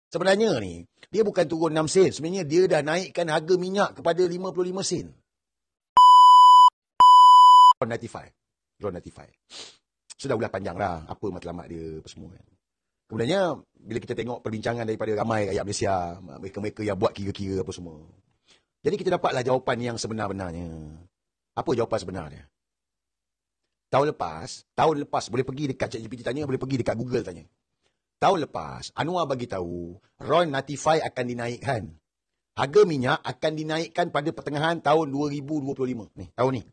Sebenarnya ni, dia bukan turun 6 sen. Sebenarnya dia dah naikkan harga minyak kepada 55 sen. Ron 95. Sudah ulah panjang lah. Apa matlamat dia, apa semua. Kemudiannya, bila kita tengok perbincangan daripada ramai rakyat Malaysia, mereka-mereka yang buat kira-kira apa semua. Jadi kita dapatlah jawapan yang sebenar-benarnya. Apa jawapan sebenarnya? Tahun lepas boleh pergi dekat ChatGPT tanya, boleh pergi dekat Google tanya. Tahun lepas, Anwar bagi tahu RON 95 akan dinaikkan. Harga minyak akan dinaikkan pada pertengahan tahun 2025. Ni, tahun ni.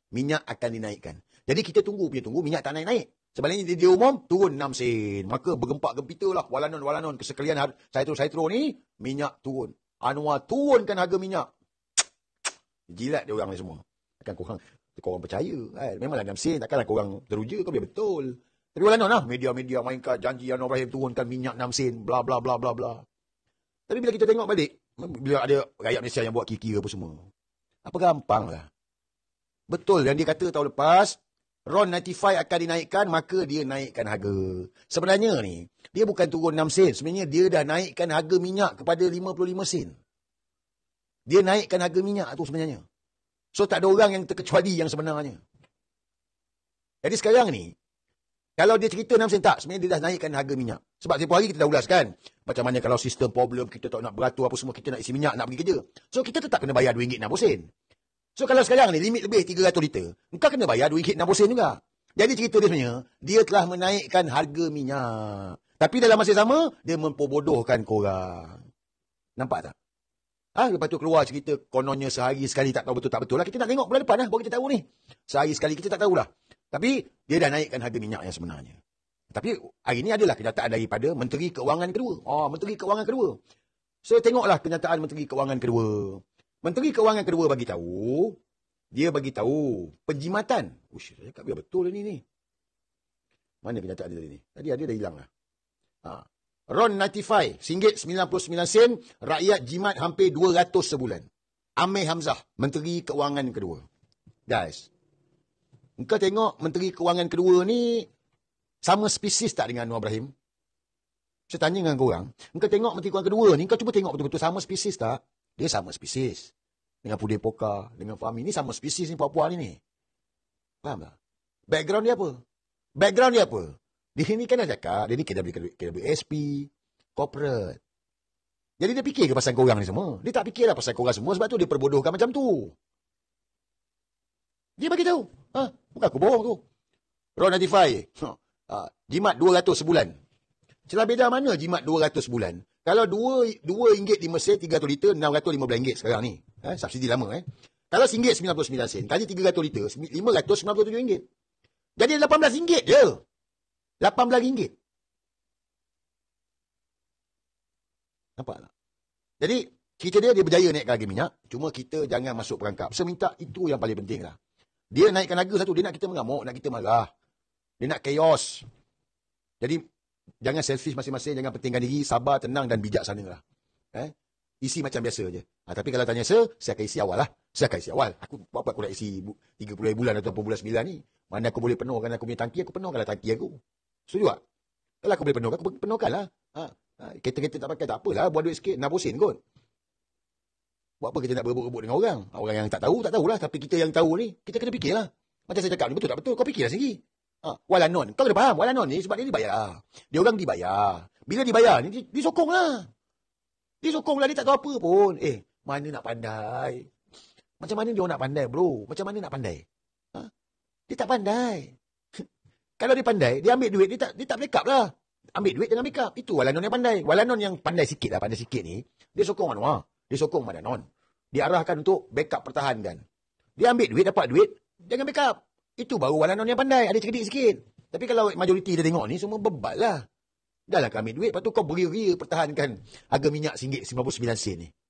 Minyak akan dinaikkan. Jadi kita tunggu, minyak tak naik-naik. Sebenarnya dia umum turun 6 sen. Maka bergempak gempita lah walanon kesekalian saitro ni, minyak turun. Anwar turunkan harga minyak. Jilat dia orang ni semua. Takkan korang percaya kan? Memanglah 6 sen, takkanlah korang teruja, kau biar betul. Tapi walanon lah, media-media mainkan janji Anwar Ibrahim turunkan minyak 6 sen, bla bla bla bla bla. Tapi bila kita tengok balik, bila ada rakyat Malaysia yang buat kira-kira apa semua, apa gampang lah. Betul yang dia kata tahun lepas, RON 95 akan dinaikkan, maka dia naikkan harga. Sebenarnya ni, dia bukan turun 6 sen. Sebenarnya dia dah naikkan harga minyak kepada 55 sen. Dia naikkan harga minyak tu sebenarnya. So tak ada orang yang terkecuali yang sebenarnya. Jadi sekarang ni, kalau dia cerita 6 sen tak, sebenarnya dia dah naikkan harga minyak. Sebab tempoh hari kita dah ulaskan. Macam mana kalau sistem problem, kita tak nak beratur apa semua, kita nak isi minyak, nak pergi kerja. So kita tetap kena bayar RM2.60. So kalau sekarang ni limit lebih 300 liter, engkau kena bayar RM2.60 juga. Jadi cerita dia sebenarnya, dia telah menaikkan harga minyak. Tapi dalam masa sama, dia memperbodohkan korang. Nampak tak? Lepas tu keluar cerita kononnya sehari sekali tak tahu betul tak betul lah. Kita nak tengok bulan depan lah, baru kita tahu ni. Sehari sekali kita tak tahulah. Tapi dia dah naikkan harga minyak yang sebenarnya. Tapi hari ni adalah kenyataan daripada Menteri Keuangan kedua. Menteri Keuangan kedua. So tengoklah kenyataan Menteri Keuangan kedua. Menteri Keuangan kedua bagi tahu, dia bagi tahu penjimatan. Saya cakap biar betul ni. Mana kenyataan dia tadi ni? Tadi ada dah hilang lah. RON 95, RM1.99, rakyat jimat hampir 200 sebulan. Amir Hamzah, Menteri Keuangan kedua. Guys, engkau tengok Menteri Keuangan kedua ni sama spesies tak dengan Anwar Ibrahim? Saya tanya dengan korang, engkau tengok Menteri Keuangan kedua ni, engkau cuba tengok betul-betul sama spesies tak? Dia sama spesies. Dengan Pudin Poka, dengan Fahmi ni sama spesies ni puan-puan ni. Faham tak? Background dia apa? Dia ni kan dah cakap, dia ni KWSP, corporate. Jadi dia fikir ke pasal korang ni semua? Dia tak fikirlah pasal korang semua, sebab tu dia perbodohkan macam tu. Dia bagi tahu. Bukan aku bohong tu. RON 95. Jimat 200 sebulan. Celah beda mana jimat 200 sebulan? Kalau RM2 di Mesir 300 liter, RM615 sekarang ni. Subsidi lama. Kalau RM1.99 kali 300 liter, RM597. Jadi RM18 je. RM18. Nampak tak? Jadi, cerita dia berjaya naikkan harga minyak. Cuma kita jangan masuk perangkap. Saya minta itu yang paling penting lah. Dia naikkan harga satu, dia nak kita mengamuk, nak kita marah. Dia nak chaos. Jadi, jangan selfish masing-masing, jangan pentingkan diri, sabar, tenang dan bijaksana lah. Isi macam biasa je. Tapi kalau tanya saya akan isi awal lah. Aku apa aku nak isi 30 bulan ataupun bulan 9 ni. Mana aku boleh penuhkan aku punya tangki, aku penuhkanlah tangki aku. Setuju tak? Kalau aku boleh penuhkan, aku penuhkan lah. Kereta-kereta tak pakai, tak apalah. Buat duit sikit, 60 sen kot. Buat apa kita nak berebut-rebut dengan orang? Orang yang tak tahulah. Tapi kita yang tahu ni, kita kena fikirlah. Macam saya cakap ni, betul tak betul? Kau fikirlah sendiri. Walanon. Kau kena faham, walanon ni sebab dia dibayar. Dia orang dibayar. Bila dibayar ni, disokonglah. Disokonglah, dia tak tahu apa pun. Mana nak pandai? Macam mana dia orang nak pandai, bro? Macam mana nak pandai? Dia tak pandai. Kalau dia pandai, dia ambil duit, dia tak backup lah. Ambil duit dengan backup. Itu walanon yang pandai. Walanon yang pandai sikit ni, dia sokong Anwar. Dia sokong Madanon. Dia arahkan untuk backup pertahankan. Dia ambil duit, dapat duit, jangan backup. Itu baru walanon yang pandai. Ada cerdik sikit. Tapi kalau majoriti dia tengok ni, semua bebal lah. Dah lah kau ambil duit, lepas tu kau beria-ria pertahankan harga minyak RM1.99 ni.